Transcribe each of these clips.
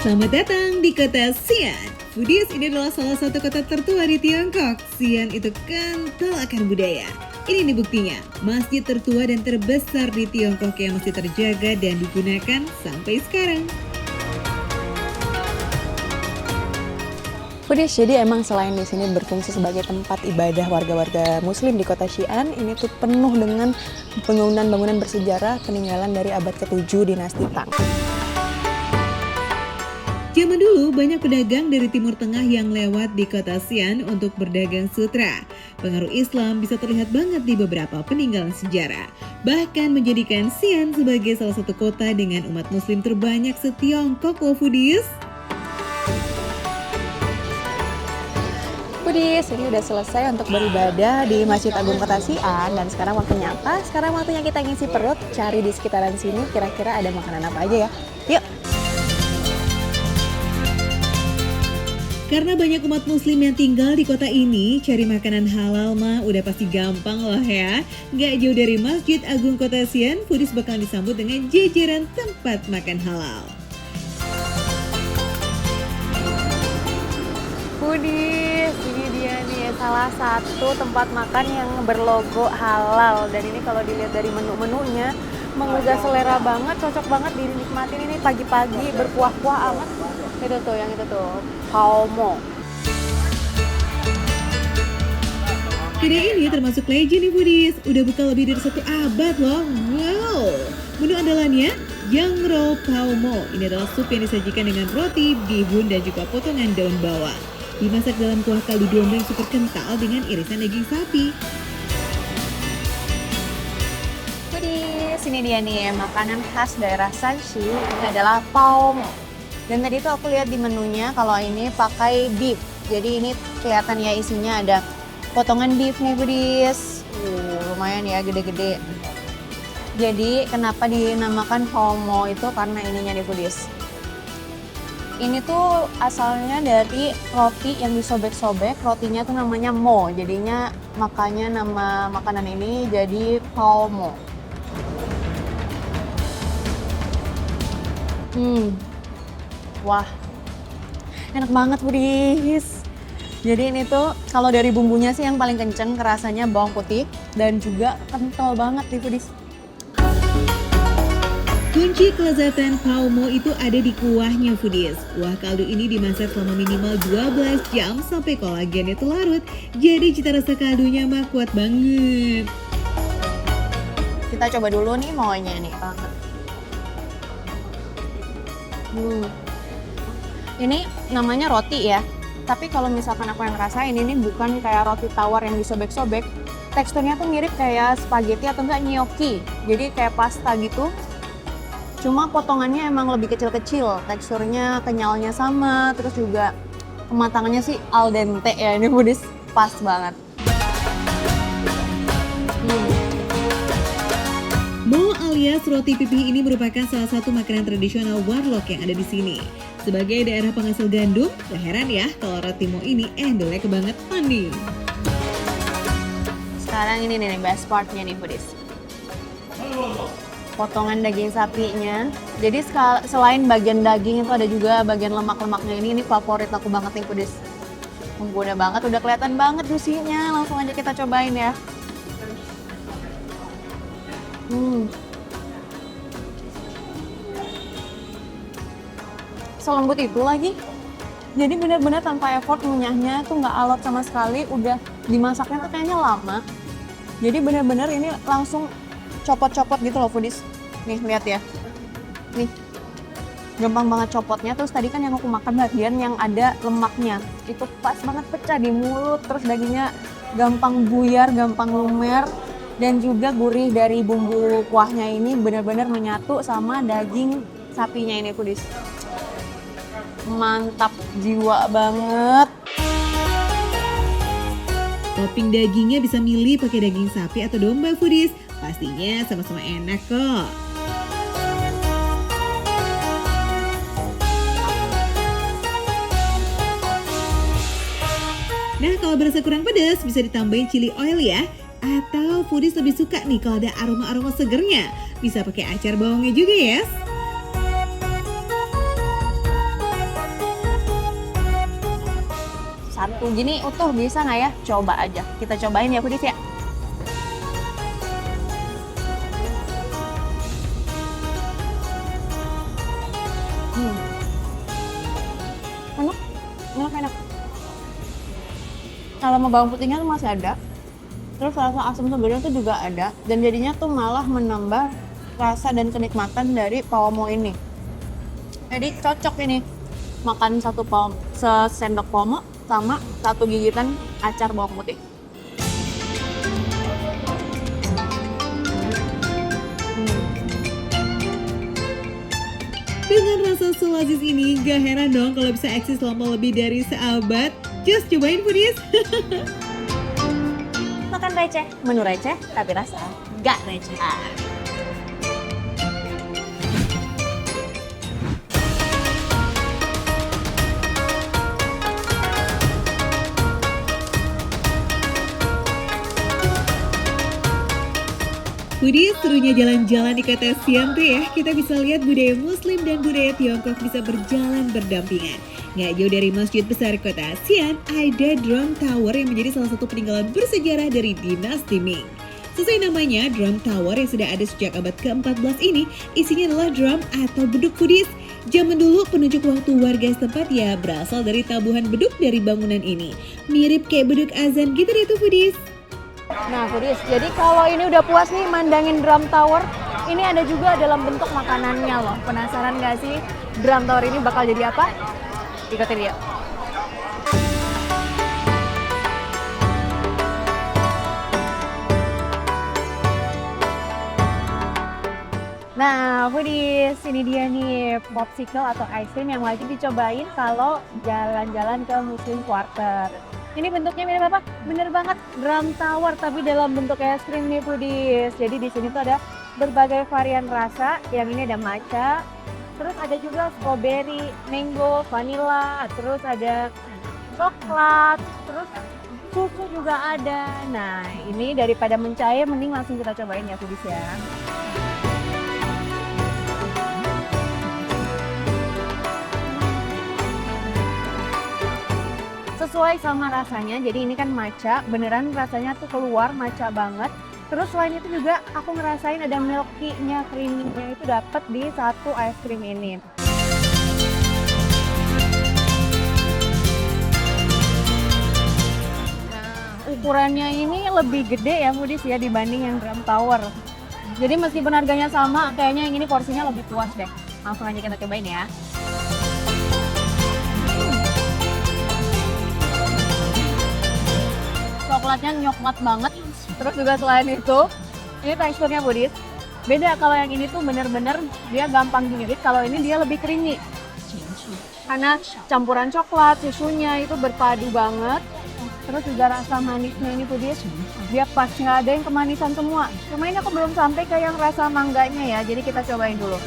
Selamat datang di kota Xi'an. Foodies, ini adalah salah satu kota tertua di Tiongkok. Xi'an itu kental akan budaya. Ini nih buktinya, masjid tertua dan terbesar di Tiongkok yang masih terjaga dan digunakan sampai sekarang. Foodies, jadi emang selain di sini berfungsi sebagai tempat ibadah warga-warga muslim di kota Xi'an, ini tuh penuh dengan bangunan-bangunan bersejarah peninggalan dari abad ke-7 dinasti Tang. Zaman dulu banyak pedagang dari Timur Tengah yang lewat di kota Xi'an untuk berdagang sutra. Pengaruh Islam bisa terlihat banget di beberapa peninggalan sejarah. Bahkan menjadikan Xi'an sebagai salah satu kota dengan umat muslim terbanyak se-Tiongkok loh Foodies. Foodies, ini udah selesai untuk beribadah di Masjid Agung Kota Xi'an. Dan sekarang waktunya apa? Sekarang waktunya kita ngisi perut, cari di sekitaran sini kira-kira ada makanan apa aja ya. Yuk! Karena banyak umat muslim yang tinggal di kota ini, cari makanan halal mah udah pasti gampang loh ya. Gak jauh dari Masjid Agung Kota Xi'an, Foodies bakal disambut dengan jajaran tempat makan halal. Foodies, ini dia nih salah satu tempat makan yang berlogo halal. Dan ini kalau dilihat dari menu-menunya, menggugah selera banget, cocok banget dinikmatin ini pagi-pagi berkuah-kuah amat. Itu tuh, yang itu tuh, Pao Mo. Kedai ini termasuk legend nih Foodies, udah buka lebih dari 1 abad loh. Wow, menu andalannya Yangrou Pao Mo. Ini adalah sup yang disajikan dengan roti, bihun, dan juga potongan daun bawang. Dimasak dalam kuah kaldu domba yang super kental dengan irisan daging sapi. Foodies, ini dia nih makanan khas daerah Shanxi. Ini adalah Pao Mo. Dan tadi tuh aku lihat di menunya kalau ini pakai beef. Jadi ini kelihatan ya isinya ada potongan beef nih Foodies. Lumayan ya gede-gede. Jadi kenapa dinamakan Pao Mo itu karena ininya nih Foodies. Ini tuh asalnya dari roti yang disobek-sobek, rotinya tuh namanya mo, jadinya makanya nama makanan ini jadi Pao Mo. Wah, enak banget Foodies. Jadi ini tuh kalau dari bumbunya sih yang paling kenceng kerasanya bawang putih dan juga kental banget nih Foodies. Kunci kelezatan Pao Mo itu ada di kuahnya Foodies. Kuah kaldu ini dimasak selama minimal 12 jam sampai kolagennya itu larut. Jadi cita rasa kaldunya mah kuat banget. Kita coba dulu nih monya nih banget. Ini namanya roti ya. Tapi kalau misalkan aku yang rasain ini bukan kayak roti tawar yang disobek-sobek. Teksturnya tuh mirip kayak spaghetti atau enggak gnocchi. Jadi kayak pasta gitu. Cuma potongannya emang lebih kecil-kecil, teksturnya kenyalnya sama, terus juga kematangannya sih al dente ya, ini Foodies pas banget. Mo alias roti pipih ini merupakan salah satu makanan tradisional warlock yang ada di sini. Sebagai daerah penghasil gandum, gak heran ya kalau roti mo ini endolnya kebangetan nih. Sekarang ini nih best partnya nih Foodies. Potongan daging sapinya. Jadi selain bagian daging itu ada juga bagian lemak-lemaknya ini favorit aku banget nih Foodies. Menggoda banget, udah kelihatan banget juicy-nya. Langsung aja kita cobain ya. Selembut itu lagi. Jadi benar-benar tanpa effort ngunyahnya tuh nggak alot sama sekali. Udah dimasaknya tuh kayaknya lama. Jadi benar-benar ini langsung copot-copot gitu loh Foodies. Nih lihat ya. Nih. Gampang banget copotnya. Terus tadi kan yang aku makan bagian yang ada lemaknya. Itu pas banget pecah di mulut. Terus dagingnya gampang buyar, gampang lumer. Dan juga gurih dari bumbu kuahnya ini benar-benar menyatu sama daging sapinya ini Foodies. Mantap jiwa banget. Topping dagingnya bisa milih pakai daging sapi atau domba Foodies. Pastinya sama-sama enak kok. Nah, kalau berasa kurang pedas bisa ditambahin chili oil ya. Atau Foodies lebih suka nih kalau ada aroma-aroma segernya. Bisa pakai acar bawangnya juga ya. satu gini utuh bisa nggak ya? Coba aja, kita cobain ya foodies ya. Hmm. Enak, enak. Kalau mau bawang putihnya tuh masih ada. Terus rasa asam sebenarnya tuh juga ada. Dan jadinya tuh malah menambah rasa dan kenikmatan dari pawmo ini. Jadi cocok ini makan sesendok pawmo sama satu gigitan acar bawang putih. Dengan rasa selazis ini, gak heran dong kalau bisa eksis selama lebih dari seabad. Just cobain foodies. Makan receh, menu receh tapi rasa gak receh. Foodies, serunya jalan-jalan di kota Xi'an tuh ya, kita bisa lihat budaya Muslim dan budaya Tiongkok bisa berjalan berdampingan. Nggak jauh dari masjid besar kota Xi'an, ada Drum Tower yang menjadi salah satu peninggalan bersejarah dari dinasti Ming. Sesuai namanya, Drum Tower yang sudah ada sejak abad ke-14 ini, isinya adalah drum atau beduk foodies. Zaman dulu penunjuk waktu warga setempat ya berasal dari tabuhan beduk dari bangunan ini. Mirip kayak beduk azan gitu deh tuh foodies. Nah foodies, jadi kalau ini udah puas nih mandangin Drum Tower, ini ada juga dalam bentuk makanannya loh. Penasaran gak sih Drum Tower ini bakal jadi apa? Ikutin dia. Nah foodies, ini dia nih popsicle atau ice cream yang wajib dicobain kalau jalan-jalan ke Muslim Quarter. Ini bentuknya mirip apa? Bener banget, Drum Tower tapi dalam bentuk es krim nih foodies. Jadi di sini tuh ada berbagai varian rasa. Yang ini ada matcha, terus ada juga strawberry, mango, vanilla, terus ada coklat, terus susu juga ada. Nah ini daripada mencair mending langsung kita cobain ya foodies ya. Sesuai sama rasanya, jadi ini kan matcha, beneran rasanya tuh keluar matcha banget. Terus selain itu juga aku ngerasain ada milky-nya, creamy-nya itu dapet di satu es krim ini. Nah, ukurannya ini lebih gede ya foodies ya dibanding yang Drum Tower. Jadi meskipun harganya sama, kayaknya yang ini porsinya lebih puas deh. Langsung aja kita cobain ya. Coklatnya nyoklat banget. Terus juga selain itu, ini teksturnya foodies. Beda kalau yang ini tuh bener-bener dia gampang diirit, kalau ini dia lebih creamy. Karena campuran coklat, susunya itu berpadu banget. Terus juga rasa manisnya ini foodies, dia pas, nggak ada yang kemanisan semua. Cuma ini aku belum sampai ke yang rasa mangganya ya, jadi kita cobain dulu.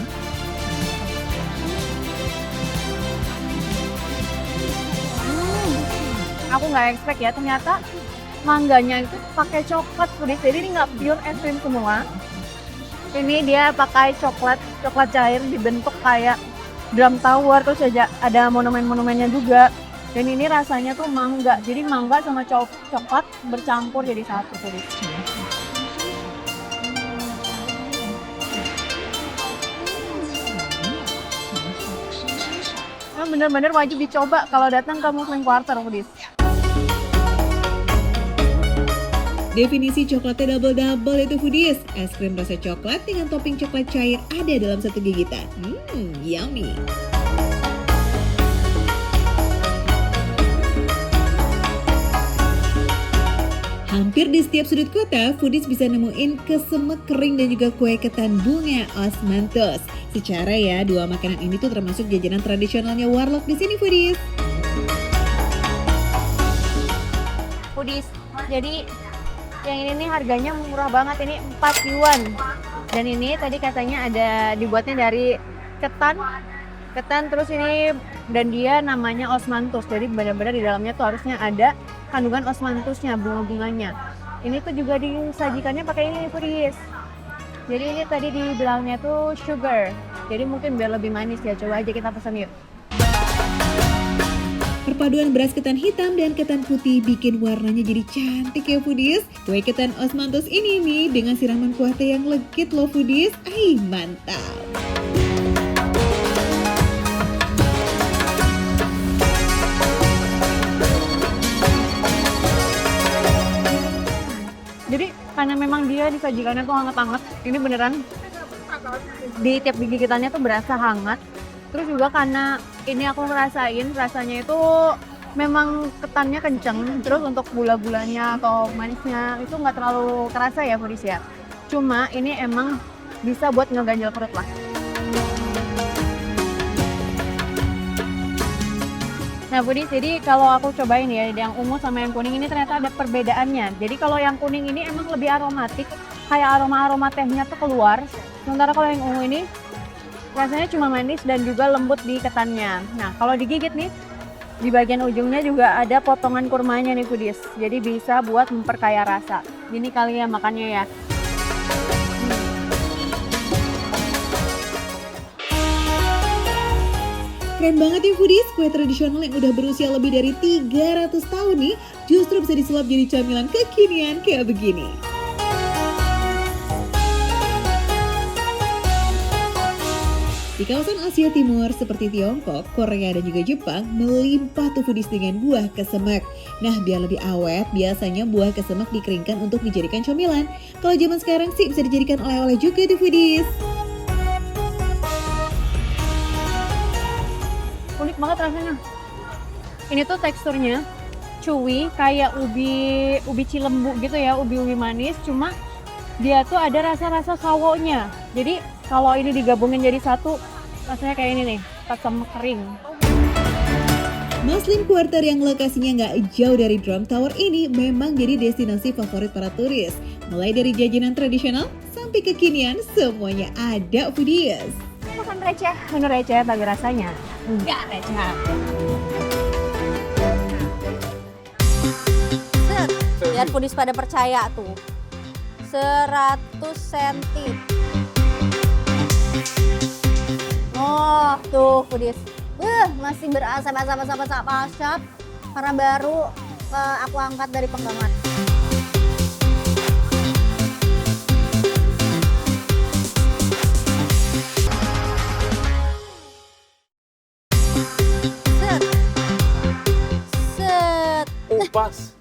Aku nggak expect ya, ternyata mangganya itu pakai coklat foodies, jadi ini nggak pure es krim semua. Ini dia pakai coklat cair dibentuk kayak Drum Tower, terus ada monumen-monumennya juga. Dan ini rasanya tuh mangga, jadi mangga sama coklat bercampur jadi satu foodies. Nah, bener-bener wajib dicoba kalau datang ke Muslim Quarter foodies. Definisi coklatnya double-double itu foodies. Es krim rasa coklat dengan topping coklat cair ada dalam satu gigitan. Yummy. Hampir di setiap sudut kota, foodies bisa nemuin kesemek kering dan juga kue ketan bunga osmanthus. Secara ya, dua makanan ini tuh termasuk jajanan tradisionalnya warlock di sini foodies. Foodies, jadi yang ini nih harganya murah banget, ini 4 yuan. Dan ini tadi katanya ada dibuatnya dari ketan terus ini, dan dia namanya osmanthus. Jadi benar-benar di dalamnya tuh harusnya ada kandungan osmanthusnya, bunga-bunganya. Ini tuh juga disajikannya pakai ini foodies. Jadi ini tadi dibilangnya tuh sugar. Jadi mungkin biar lebih manis ya. Coba aja kita pesan yuk. Perpaduan beras ketan hitam dan ketan putih bikin warnanya jadi cantik ya foodies. Kue ketan osmanthus ini nih dengan siraman kuah teh yang legit loh foodies. Mantap. Jadi karena memang dia disajikannya tuh hangat-hangat, ini beneran di tiap gigitannya tuh berasa hangat. Terus juga karena ini aku ngerasain rasanya itu memang ketannya kenceng, terus untuk gula-gulanya atau manisnya itu nggak terlalu kerasa ya foodies ya. Cuma ini emang bisa buat ngeganjal perut lah. Nah foodies, jadi kalau aku cobain ya, yang ungu sama yang kuning ini ternyata ada perbedaannya. Jadi kalau yang kuning ini emang lebih aromatik, kayak aroma-aroma tehnya tuh keluar. Sementara kalau yang ungu ini rasanya cuma manis dan juga lembut di ketannya. Nah kalau digigit nih, di bagian ujungnya juga ada potongan kurmanya nih foodies. Jadi bisa buat memperkaya rasa. Ini kali ya makannya ya. Keren banget ya foodies, kue tradisional yang udah berusia lebih dari 300 tahun nih justru bisa disulap jadi camilan kekinian kayak begini. Di kawasan Asia Timur seperti Tiongkok, Korea, dan juga Jepang melimpah tuh foodies dengan buah kesemek. Nah, biar lebih awet, biasanya buah kesemek dikeringkan untuk dijadikan camilan. Kalau zaman sekarang sih bisa dijadikan oleh-oleh juga tuh foodies. Unik banget rasanya. Ini tuh teksturnya chewy kayak ubi cilembu gitu ya, ubi manis. Cuma dia tuh ada rasa-rasa sawonya. Jadi kalau ini digabungin jadi satu, rasanya kayak ini nih, kesem kering. Muslim Quarter yang lokasinya nggak jauh dari Drum Tower ini memang jadi destinasi favorit para turis. Mulai dari jajanan tradisional sampai kekinian, semuanya ada foodies. Makan receh, menu receh tapi rasanya enggak receh. Biar foodies pada percaya tuh. 100 cm. Oh, tuh foodies. Masih berasap-asap karena baru aku angkat dari penggangan.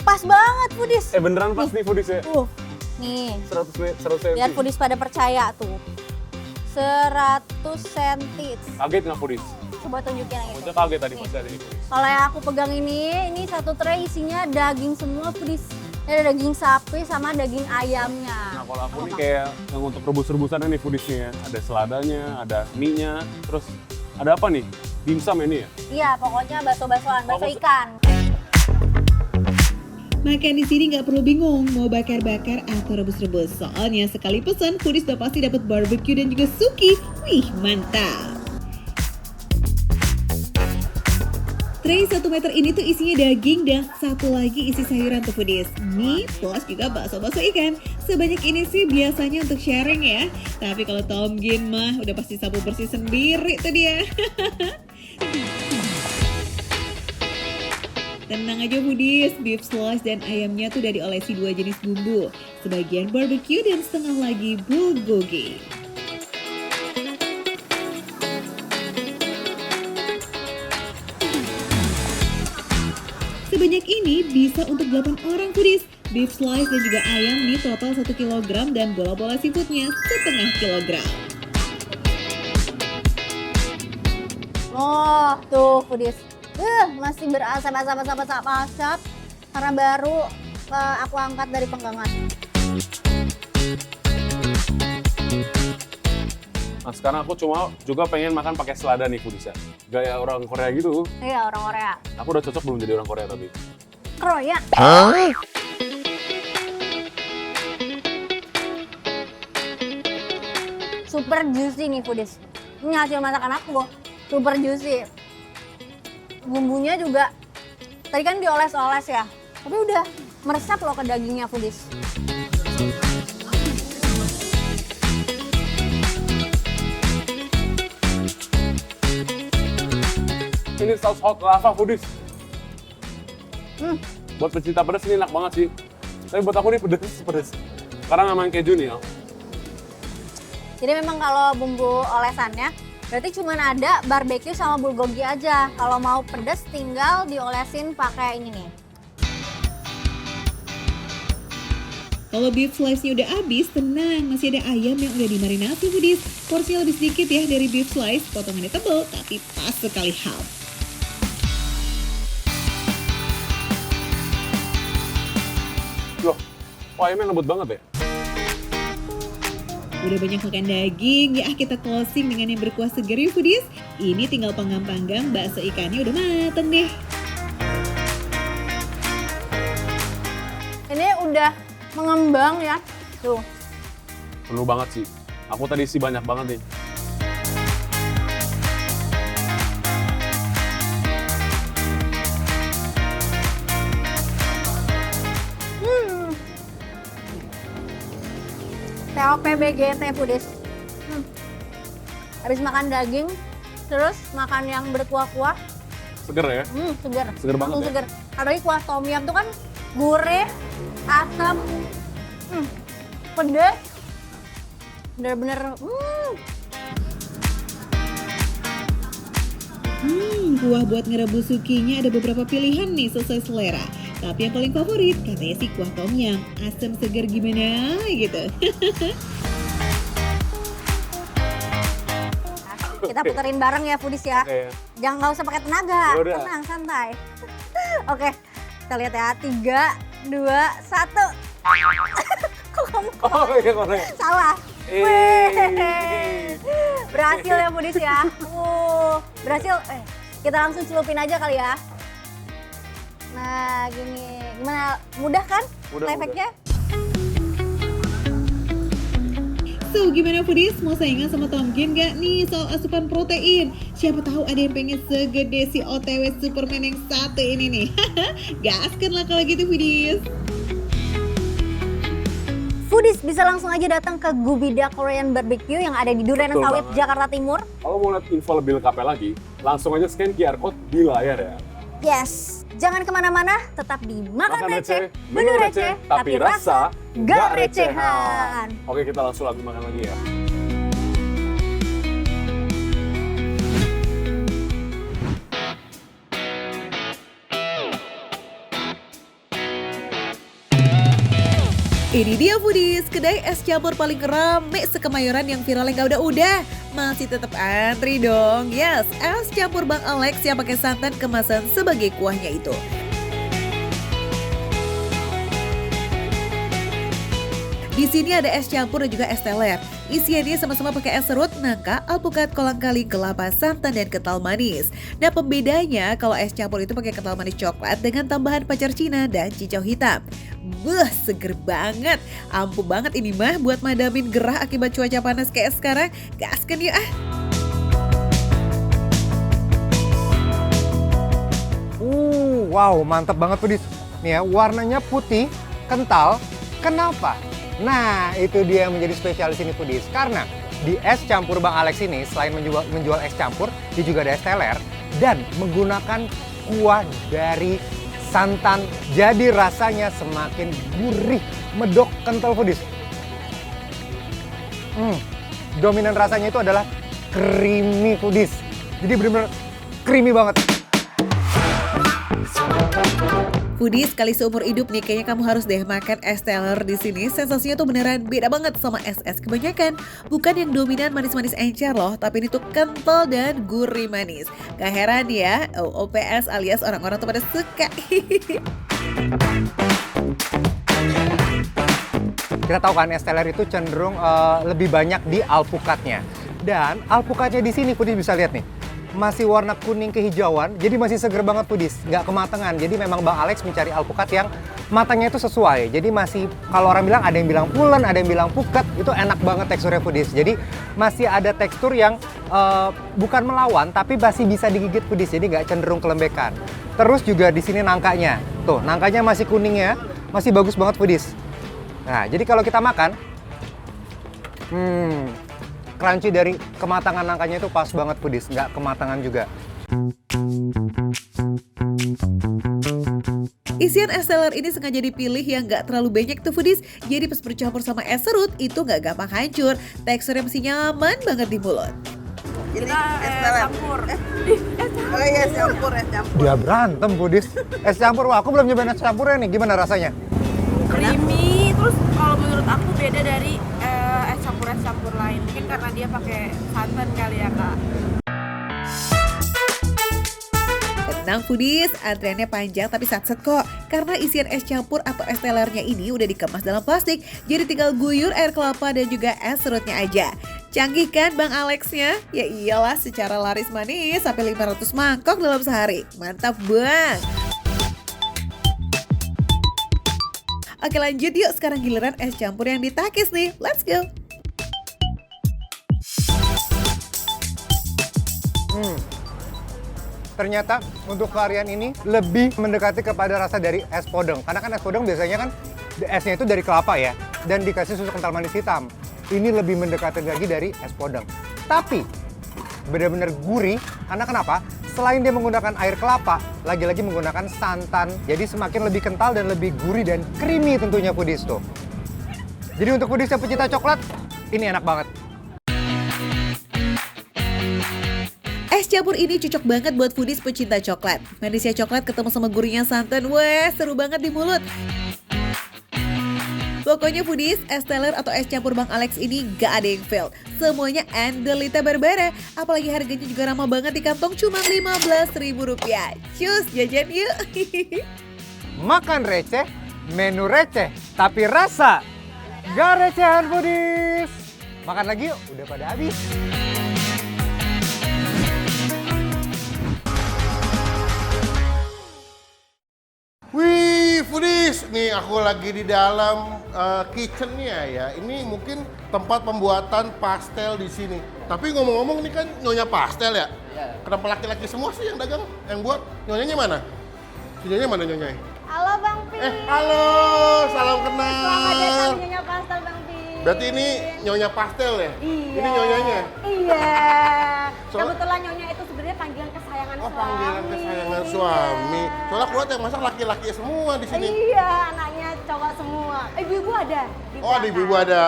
Pas banget foodies. Beneran pas nih foodies ya? Nih. 100 cm. Biar foodies pada percaya tuh. 100 cm. Kaget nggak foodies? Coba tunjukin yang itu. Udah kaget tadi pas ada di foodies. Kalau yang aku pegang ini satu tray isinya daging semua foodies. Ada daging sapi sama daging ayamnya. Nah kalau aku nih kayak yang untuk rebus-rebusannya nih foodiesnya ya. Ada seladanya, ada mie-nya, terus ada apa nih? Dimsum ini ya? Iya, pokoknya bakso-baksoan, bakso ikan. Makan di sini nggak perlu bingung mau bakar-bakar atau rebus-rebus. Soalnya sekali pesan, foodies udah pasti dapat barbecue dan juga suki. Wih, mantap! Tray 1 meter ini tuh isinya daging dan satu lagi isi sayuran tuh foodies. Mie plus juga bakso-bakso ikan. Sebanyak ini sih biasanya untuk sharing ya. Tapi kalau Tom Gin mah udah pasti sapu bersih sendiri tuh dia. Tenang aja foodies, beef slice dan ayamnya tuh udah diolesi 2 jenis bumbu. Sebagian barbecue dan setengah lagi bulgogi. Sebanyak ini bisa untuk 8 orang foodies. Beef slice dan juga ayam nih total 1 kg dan bola-bola seafoodnya setengah kilogram. Oh, tuh foodies. Masih berasap karena baru aku angkat dari penggangan. Nah sekarang aku juga pengen makan pakai selada nih foodies ya. Gaya orang Korea gitu. Iya, orang Korea. Aku udah cocok belum jadi orang Korea tapi. Korea. Super juicy nih foodies. Ini hasil masakan aku. Super juicy. Bumbunya juga tadi kan dioles-oles ya. Tapi udah meresap loh ke dagingnya foodies. Ini saus hot lava foodies. Buat pecinta pedas ini enak banget sih. Tapi buat aku ini pedas. Karena memang keju nih ya. Jadi memang kalau bumbu olesannya berarti cuma ada barbeque sama bulgogi aja. Kalau mau pedas tinggal diolesin pakai ini nih. Kalau beef slice-nya udah habis, tenang, masih ada ayam yang udah dimarinasi foodies. Porsinya lebih sedikit ya dari beef slice, potongannya tebal tapi pas sekali half. Loh, ayamnya lembut banget ya. Udah banyak makan daging, ya kita closing dengan yang berkuah segar ya foodies. Ini tinggal panggang-panggang, bakso ikannya udah mateng deh. Ini udah mengembang ya. Tuh. Penuh banget sih. Aku tadi sih banyak banget nih. TOP-BGT foodies. Habis makan daging, terus makan yang berkuah-kuah. Seger ya. Seger. Seger banget Langsung ya. seger. Apalagi kuah tom yum tuh kan gurih, asam, pedas. Bener-bener, Kuah buat ngerebus sukinya ada beberapa pilihan nih sesuai selera. Tapi yang paling favorit katanya sih kuah tom yum. Asam segar gimana gitu. kita puterin bareng ya foodies ya. Oke. Jangan nggak usah pakai tenaga, Yaudah. tenang santai. Oke, kita lihat ya. 3, 2, 1. Kok kamu Oh iya korek. salah? Wih. Berhasil ya foodies ya. Berhasil. Kita langsung celupin aja kali ya. Nah, gini. Gimana? Mudah kan? Mudah, efeknya? So, gimana foodies? Mau saingan sama Tomkin gak nih soal asupan protein? Siapa tahu ada yang pengen segede si OTW Superman yang satu ini nih. Gaskan lah kalau gitu foodies. Foodies bisa langsung aja datang ke Gubida Korean Barbecue yang ada di Duren Betul Sawit, banget. Jakarta Timur. Kalau mau lihat info lebih lengkapnya lagi, langsung aja scan QR code di layar ya. Yes, jangan kemana-mana, tetap di Makan Receh, menu receh, tapi rasa gak recehan. Oke, kita langsung lagi makan lagi ya. Ini dia foodies, kedai es campur paling rame sekemayoran yang viralnya nggak udah-udah. Masih tetap antri dong. Yes, es campur Bang Alex yang pakai santan kemasan sebagai kuahnya itu. Di sini ada es campur dan juga es teler. Isiannya sama-sama pakai es serut, nangka, alpukat, kolang kaling, kelapa, santan, dan kental manis. Nah pembedanya kalau es campur itu pakai kental manis coklat dengan tambahan pacar Cina dan cincau hitam. Beuh, seger banget. Ampuh banget ini mah buat madamin gerah akibat cuaca panas kayak sekarang. Gaskan yuk ah. Wow, mantap banget foodies. Nih ya, warnanya putih, kental. Kenapa? Nah, itu dia yang menjadi spesial di sini foodies. Karena di es campur Bang Alex ini selain menjual es campur, dia juga ada es teler dan menggunakan kuah dari santan. Jadi rasanya semakin gurih, medok, kental foodies. Dominan rasanya itu adalah creamy foodies. Jadi benar-benar creamy banget. Foodies, sekali seumur hidup nih kayaknya kamu harus deh makan es teler di sini. Sensasinya tuh beneran beda banget sama es-es kebanyakan. Bukan yang dominan manis-manis encer loh, tapi ini tuh kental dan gurih manis. Gak heran ya, OOPS alias orang-orang tuh pada suka. Kita tahu kan es teler itu cenderung lebih banyak di alpukatnya. Dan alpukatnya di sini foodies bisa lihat nih. Masih warna kuning kehijauan, jadi masih seger banget foodies, nggak kematangan. Jadi memang Bang Alex mencari alpukat yang matangnya itu sesuai. Jadi masih, kalau orang bilang ada yang bilang pulen, ada yang bilang puket, itu enak banget teksturnya foodies. Jadi masih ada tekstur yang bukan melawan, tapi masih bisa digigit foodies, jadi nggak cenderung kelembekan. Terus juga di sini nangkanya, tuh nangkanya masih kuning ya, masih bagus banget foodies. Nah, jadi kalau kita makan, crunchy dari kematangan nangkanya itu pas banget foodies, nggak kematangan juga. Isian es teler ini sengaja dipilih yang nggak terlalu banyak tuh foodies, jadi pas bercampur sama es serut itu nggak gampang hancur. Teksturnya masih nyaman banget di mulut. Kita campur. Oh iya, es campur. Dia berantem, Budis. Es campur, wah aku belum nyobain es campurnya nih. Gimana rasanya? Creamy, terus kalau menurut aku beda dari es campur lain. Mungkin karena dia pakai santan kali ya, Kak. Tenang foodies, antriannya panjang tapi satset kok. Karena isian es campur atau es telernya ini udah dikemas dalam plastik, jadi tinggal guyur air kelapa dan juga es serutnya aja. Canggih kan Bang Alexnya? Ya iyalah, secara laris manis sampai 500 mangkok dalam sehari. Mantap Bang! Oke lanjut yuk, sekarang giliran es campur yang ditakis nih. Let's go! Ternyata untuk varian ini lebih mendekati kepada rasa dari es podeng. Karena kan es podeng biasanya kan esnya itu dari kelapa ya, dan dikasih susu kental manis hitam. Ini lebih mendekati lagi dari es podeng. Tapi benar-benar gurih, karena kenapa? Selain dia menggunakan air kelapa, lagi-lagi menggunakan santan. Jadi semakin lebih kental dan lebih gurih dan creamy tentunya foodies tuh. Jadi untuk foodies yang pecinta coklat, ini enak banget. Es campur ini cocok banget buat foodies pecinta coklat. Manisnya coklat ketemu sama gurihnya santan, wah seru banget di mulut. Pokoknya foodies, es teler atau es campur Bang Alex ini gak ada yang fail. Semuanya Andelita Barbara, apalagi harganya juga ramah banget di kantong cuma Rp15.000. Cus, jajan yuk. Makan receh, menu receh, tapi rasa gak recehan foodies. Makan lagi yuk, udah pada habis. Wih, foodies, nih aku lagi di dalam kitchennya ya. Ini mungkin tempat pembuatan pastel di sini. Tapi ngomong-ngomong ini kan nyonya pastel ya? Kenapa laki-laki semua sih yang dagang, yang buat? Nyonyanya mana? Si nyonya mana nyonyanya? Halo Bang Pi. Halo, salam kenal. Selamat datang di Nyonya Pastel Bang Pi. Berarti ini nyonya pastel ya? Iya. Ini nyonyanya? Iya. Soal- Kebetulan Nyonya itu sebenarnya panggilan kesayangan Oh, suami. panggilan kesayangan Iya. suami. Soalnya aku lihat yang masak laki-laki semua di sini. Iya, anaknya cowok semua. Ibu-ibu ada. Di Oh, ada belakang. ibu-ibu ada.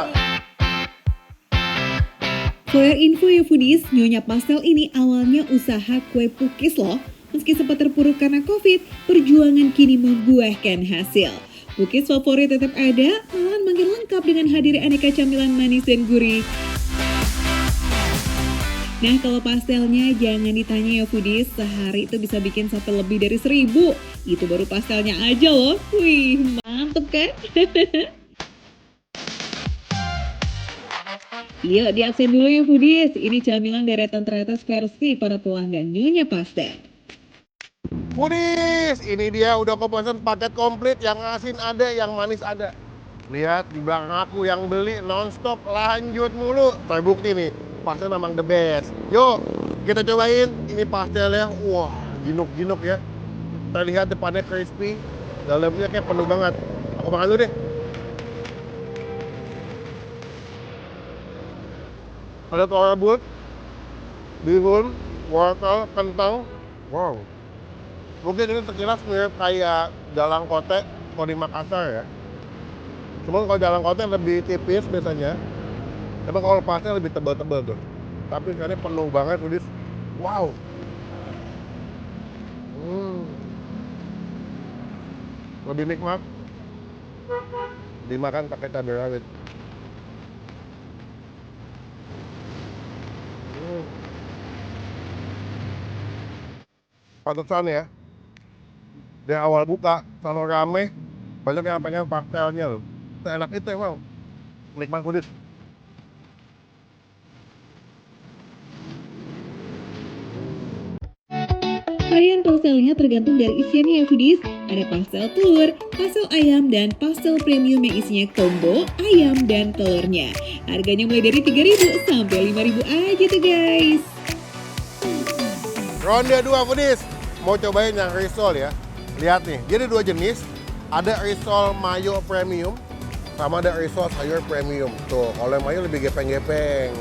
For your info ya foodies, Nyonya Pastel ini awalnya usaha kue pukis loh. Meski sempat terpuruk karena Covid, perjuangan kini membuahkan hasil. Pukis favorit tetap ada, malahan makin lengkap dengan hadirnya aneka camilan manis dan gurih. Nah kalau pastelnya jangan ditanya ya foodies, sehari itu bisa bikin sampai lebih dari 1000. Itu baru pastelnya aja loh. Wih, mantep kan? Yuk diaksen dulu ya foodies, ini camilan deretan teratas versi para pelanggan Nyonya Pastel. Foodies, ini dia udah aku pesen paket komplit, yang asin ada, yang manis ada. Lihat di belakang aku yang beli nonstop lanjut mulu. Terbukti nih, pastel memang the best. Yuk, kita cobain. Ini pastelnya, wah, ginuk-ginuk ya. Kita lihat depannya crispy, dalamnya kayak penuh banget. Aku makan dulu deh. Ada telur rebus, bihun, wortel, kentang. Wow. Mungkin ini terkilas mirip kayak dalang kote kalau di Makassar ya. Cuma kalau dalang kote lebih tipis biasanya. Tapi kalau pastel lebih tebal-tebal tuh. Tapi ini penuh banget, foodies. Wow. Lebih nikmat. Dimakan pakai cabai rawit. Pantesan ya. Di awal buka, selalu rame, banyak yang pengen pastelnya loh. Seenak itu emang. Nikmat foodies. Varian pastelnya tergantung dari isiannya ya foodies. Ada pastel telur, pastel ayam, dan pastel premium yang isinya combo ayam dan telurnya. Harganya mulai dari 3.000 sampai 5.000 aja tuh guys. Ronde 2 foodies. Mau cobain yang risol ya. Lihat nih, dia ada dua jenis. Ada risol mayo premium, sama ada risol sayur premium. Tuh, kalau yang mayo lebih gepeng-gepeng.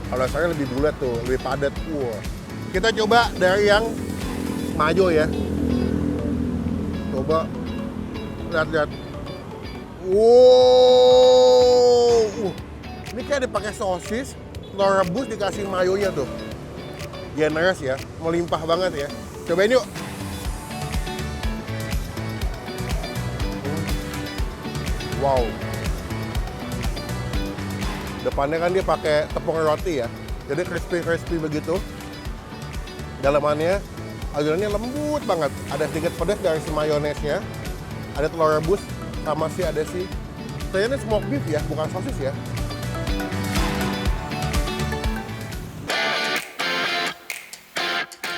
Kalau sayur lebih bulat tuh, lebih padat. Wah. Kita coba dari yang mayo ya. Coba lihat. Wow, ini kayak dipakai sosis, telur rebus dikasih mayonya tuh. Generous ya, melimpah banget ya. Cobain yuk. Wow. Depannya kan dia pakai tepung roti ya, jadi crispy begitu. Dalamannya adorannya lembut banget. Ada sedikit pedas dari si mayonesnya. Ada telur rebus sama ada si ternyata smoked beef ya, bukan sosis ya.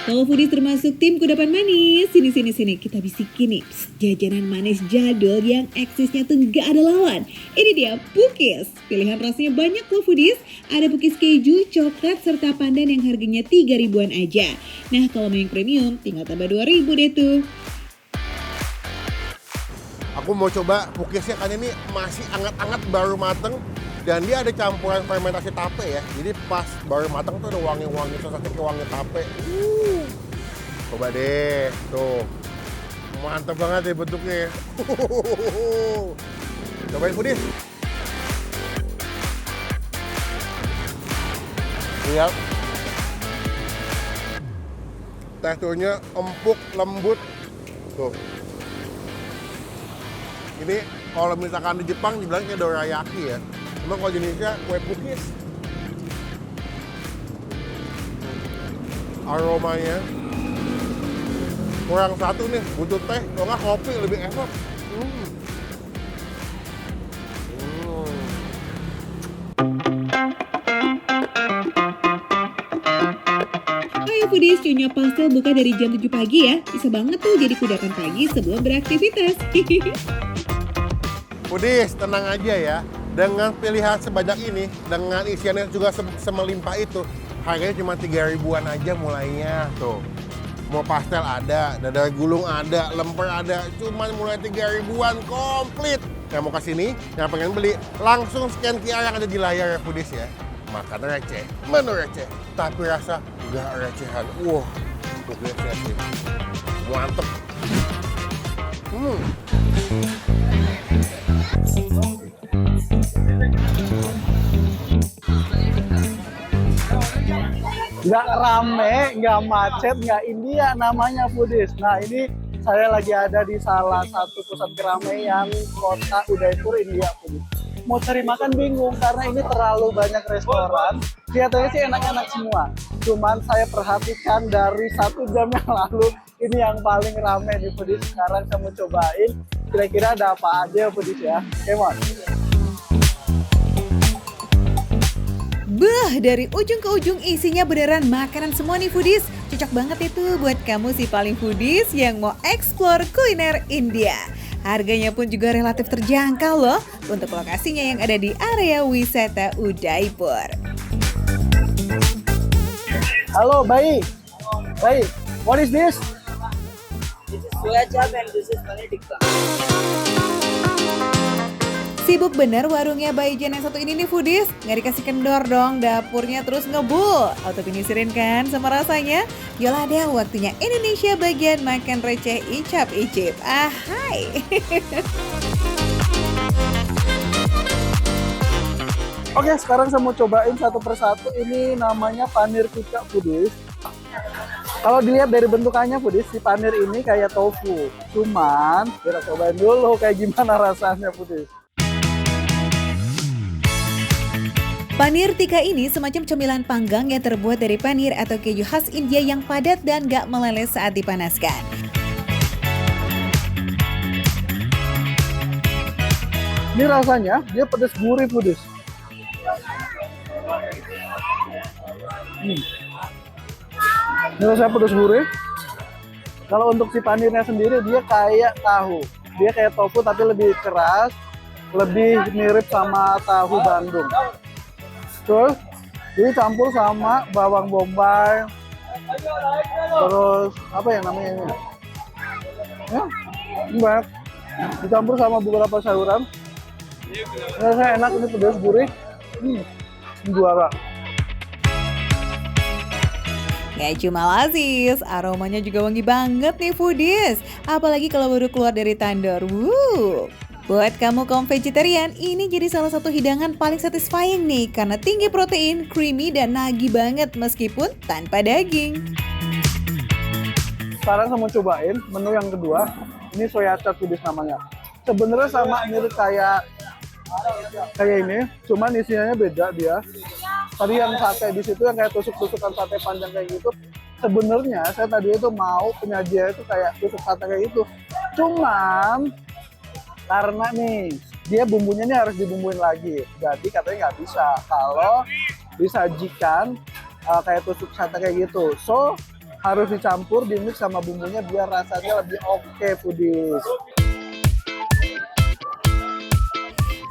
Kalau foodies termasuk tim kudapan manis, sini kita bisikin nih. Psst, jajanan manis jadul yang eksisnya tuh gak ada lawan. Ini dia Pukis. Pilihan rasanya banyak loh foodies. Ada Pukis keju, coklat, serta pandan yang harganya 3 ribuan aja. Nah kalau mau yang premium tinggal tambah 2 ribu deh tuh. Aku mau coba Pukisnya, kan ini masih anget-anget baru mateng. Dan dia ada campuran fermentasi tape ya. Jadi pas baru matang tuh ada wangi-wangi, sosoknya kayak wangi tape. Coba deh, tuh. Mantap banget ya bentuknya. Cobain foodies. Lihat. Teksturnya empuk, lembut. Tuh. Ini kalau misalkan di Jepang dibilang kayak dorayaki ya. Cuma kalau di Indonesia kue Pukis. Aromanya kurang satu nih, butuh teh, kalau nggak kopi lebih enak. Ayo foodies, cunya pastel buka dari jam 7 pagi ya. Bisa banget tuh jadi kudapan pagi sebelum beraktivitas. Foodies, tenang aja ya. Dengan pilihan sebanyak ini, dengan isiannya juga semelimpah itu, harganya cuma 3 ribuan aja mulainya. Tuh, mau pastel ada, dadar gulung ada, lemper ada, cuma mulai 3 ribuan komplit. Yang mau kesini, yang pengen beli, langsung scan QR yang ada di layar ya foodies ya. Makan receh, menu receh, tapi rasa gak recehan. Wah, Pukisnya sih mantep. Nggak rame, nggak macet, nggak India namanya foodies. Nah ini saya lagi ada di salah satu pusat keramaian kota Udaipur, India foodies. Mau cari makan bingung karena ini terlalu banyak restoran. Kelihatannya sih enak-enak semua. Cuman saya perhatikan dari 1 jam yang lalu ini yang paling rame di foodies. Sekarang saya mau cobain kira-kira ada apa aja foodies ya. Come on. Bah, dari ujung ke ujung isinya beneran makanan semua nih foodies. Cocok banget itu buat kamu si paling foodies yang mau explore kuliner India. Harganya pun juga relatif terjangkau loh untuk lokasinya yang ada di area wisata Udaipur. Halo, Bayi. Bayi, what is this? This is soya chap and this is paneer tikka. Sibuk bener warungnya Bayi Jen yang satu ini nih foodies. Nggak dikasih kendor dong dapurnya terus ngebul. Auto pinisirin kan sama rasanya? Yolah deh waktunya Indonesia bagian makan receh icap-icip. Ahai. Oke, sekarang saya mau cobain satu persatu. Ini namanya paneer tikka foodies. Kalau dilihat dari bentukannya foodies, si paneer ini kayak tofu. Cuman kita cobain dulu kayak gimana rasanya foodies. Paneer tikka ini semacam cemilan panggang yang terbuat dari paneer atau keju khas India yang padat dan gak meleleh saat dipanaskan. Ini rasanya, dia pedas gurih foodies. Ini rasanya pedas gurih. Kalau untuk si paneernya sendiri, dia kayak tahu. Dia kayak tofu tapi lebih keras, lebih mirip sama tahu Bandung. Terus jadi campur sama bawang bombay, terus apa ya namanya ini? Ya, ini banyak. Dicampur sama beberapa sayuran. Rasanya enak, ini pedas gurih. Ini juara. Gak cuma lazis, aromanya juga wangi banget nih foodies. Apalagi kalau baru keluar dari tandor. Buat kamu kaum vegetarian, ini jadi salah satu hidangan paling satisfying nih karena tinggi protein, creamy dan nagih banget meskipun tanpa daging. Sekarang saya mau cobain menu yang kedua. Ini soya chaat foodies namanya. Sebenarnya sama mirip kayak ini, cuman isinya beda dia. Tadi yang sate di situ yang kayak tusuk-tusukan sate panjang kayak gitu. Sebenarnya saya tadi itu mau penyajian itu kayak tusuk sate kayak gitu. Cuman karena nih dia bumbunya nih harus dibumbuin lagi. Jadi katanya nggak bisa kalau disajikan kayak tusuk sate kayak gitu. So harus dicampur, dimix sama bumbunya biar rasanya lebih oke foodies.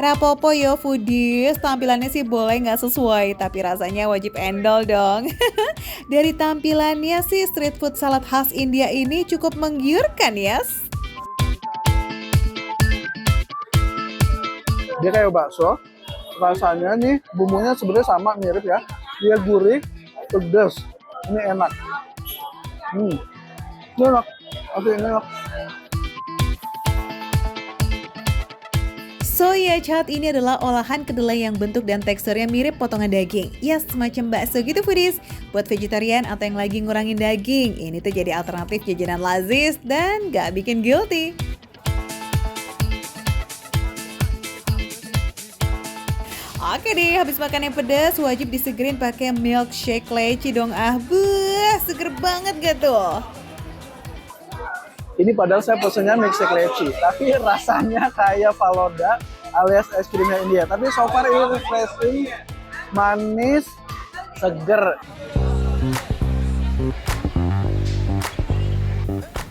Rapopo yo foodies, tampilannya sih boleh nggak sesuai, tapi rasanya wajib endol dong. Dari tampilannya sih street food salad khas India ini cukup menggiurkan ya. Dia kayak bakso, rasanya nih bumbunya sebenarnya sama mirip ya. Dia gurih, pedas, ini enak. Ini enak, asli ini enak. Soya chaat ini adalah olahan kedelai yang bentuk dan teksturnya mirip potongan daging. Ya semacam bakso gitu foodies. Buat vegetarian atau yang lagi ngurangin daging, ini tuh jadi alternatif jajanan lazis dan gak bikin guilty. Oke deh, habis makan yang pedas wajib disegerin pakai milkshake leci dong. Seger banget gak tuh? Ini padahal saya pesennya milkshake leci, tapi rasanya kayak Faloda alias es krimnya India. Tapi so far ini refreshing, manis, seger.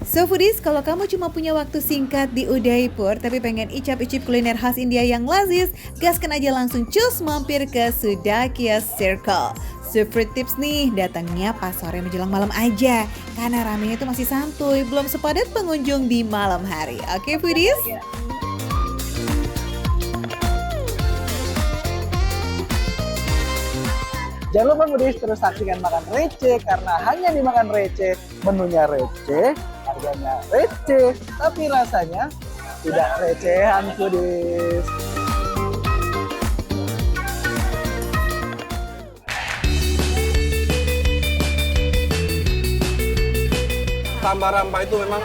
So foodies, kalau kamu cuma punya waktu singkat di Udaipur tapi pengen icip-icip kuliner khas India yang lazis, gaskan aja langsung cus mampir ke Sudakya Circle. Super tips nih, datangnya pas sore menjelang malam aja karena ramenya itu masih santuy, belum sepadat pengunjung di malam hari. Oke foodies? Jangan lupa foodies terus saksikan Makan Receh karena hanya di Makan Receh menunya receh, harganya receh, tapi rasanya tidak recehan foodies. Sambal rampai itu memang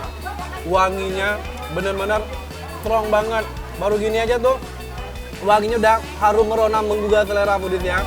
wanginya benar-benar strong banget. Baru gini aja tuh wanginya udah harum merona menggugah selera foodies ya.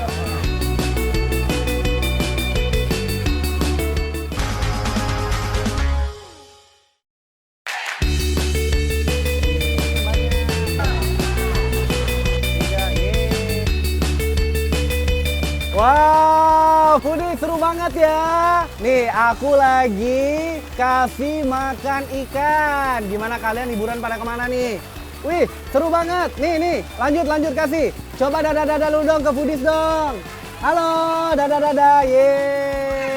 Wow, foodies seru banget ya. Nih, aku lagi kasih makan ikan. Gimana kalian liburan pada kemana nih? Wih, seru banget. Nih, lanjut kasih. Coba dadah-dadah lu dong ke foodies dong. Halo, dadah-dadah. Yeay.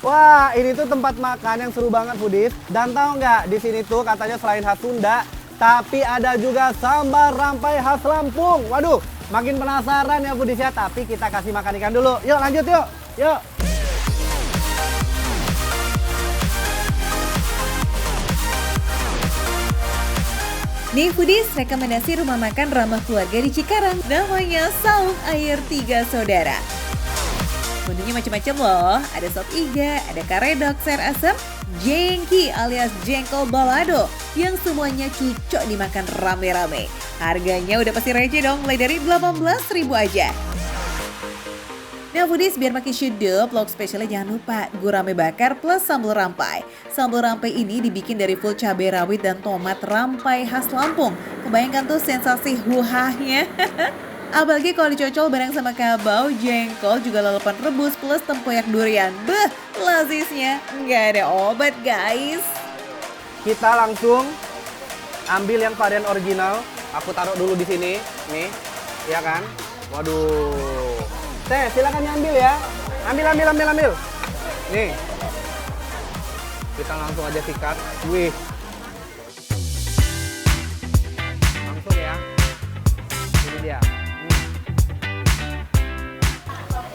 Wah, ini tuh tempat makan yang seru banget foodies. Dan tahu nggak, di sini tuh katanya selain khas Sunda, tapi ada juga sambal rampai khas Lampung. Waduh, makin penasaran ya foodies ya, tapi kita kasih makan ikan dulu. Yuk lanjut yuk. Nih foodies, rekomendasi rumah makan ramah keluarga di Cikarang. Namanya Saung Air Tiga Saudara. Menunya macam-macam loh, ada sop iga, ada karedok, sayur asam, jengki alias jengkol balado yang semuanya cocok dimakan rame-rame. Harganya udah pasti receh dong, mulai dari 18.000 aja. Nah foodies, biar makin syukup, vlog spesialnya jangan lupa gurame bakar plus sambal rampai. Sambal rampai ini dibikin dari full cabai rawit dan tomat rampai khas Lampung. Kebayangkan tuh sensasi huhahnya. Apalagi kalau dicocol bareng sama kabau, jengkol, juga lalapan rebus plus tempoyak durian. Lazisnya nggak ada obat guys. Kita langsung ambil yang varian original. Aku taruh dulu di sini, nih, ya kan? Waduh. Teh, silakan diambil ya. Ambil. Nih. Kita langsung aja sikat. Wih. Langsung ya. Ini dia.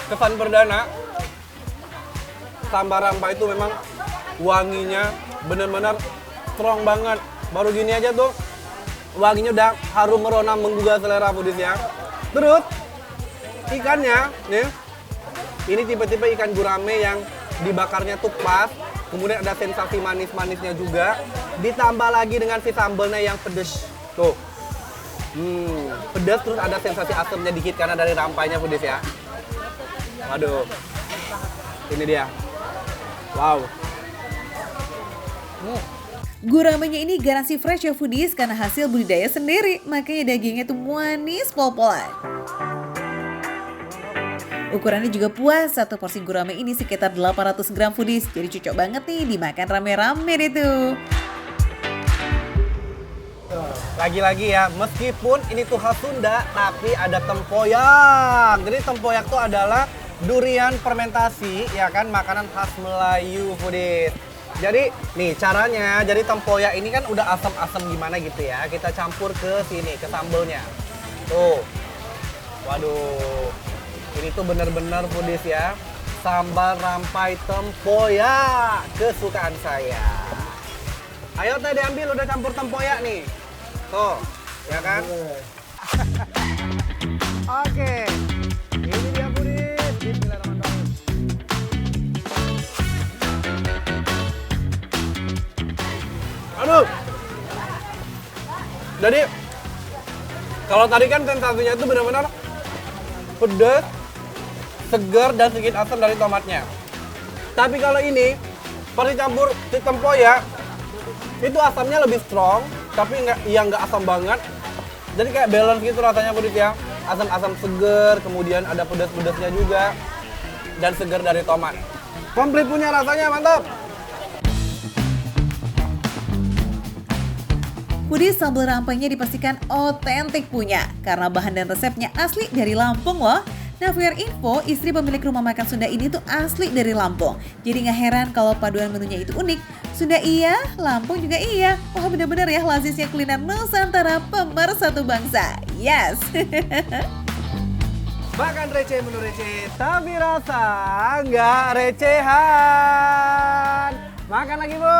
Kesan perdana sambal rampai itu memang wanginya bener-bener strong banget. Baru gini aja tuh wanginya udah harum merona menggugah selera foodies ya. Terus ikannya nih, ini tipe-tipe ikan gurame yang dibakarnya tuh pas, kemudian ada sensasi manis-manisnya juga, ditambah lagi dengan si sambalnya yang pedes tuh. Pedas terus ada sensasi asamnya dikit karena dari rampainya foodies ya. Waduh, ini dia. Wow. Guramenya ini garansi fresh ya foodies karena hasil budidaya sendiri, makanya dagingnya tuh manis pol-polan. Ukurannya juga puas, satu porsi gurame ini sekitar 800 gram foodies, jadi cocok banget nih dimakan rame-rame deh tuh. Lagi-lagi ya, meskipun ini tuh khas Sunda, tapi ada tempoyak. Jadi tempoyak tuh adalah durian fermentasi, ya kan, makanan khas Melayu foodies. Jadi nih caranya, jadi tempoyak ini kan udah asam-asam gimana gitu ya, kita campur ke sini, ke sambelnya. Tuh, waduh, ini tuh bener-bener foodies ya, sambal rampai tempoyak, kesukaan saya. Ayo teh diambil, udah campur tempoyak nih. Tuh, ya kan? Oke, ini dia foodies, bismillahirrahmanirrahim. Aduh. Jadi kalau tadi kan sensasinya itu benar-benar pedas, segar dan sedikit asam dari tomatnya. Tapi kalau ini pas dicampur si tempoyak itu asamnya lebih strong, tapi nggak asam banget. Jadi kayak balance gitu rasanya foodies ya. Asam-asam segar, kemudian ada pedas-pedasnya juga dan segar dari tomat. Komplit punya rasanya, mantap. Foodies sambal rampainya dipastikan otentik punya karena bahan dan resepnya asli dari Lampung loh. Nah, for your info, istri pemilik rumah makan Sunda ini tuh asli dari Lampung. Jadi nggak heran kalau paduan menunya itu unik. Sunda iya, Lampung juga iya. Wah, benar-benar ya lazisnya kuliner Nusantara pemersatu bangsa. Yes. Makan receh menu receh, tapi rasa nggak recehan. Makan lagi, Bu.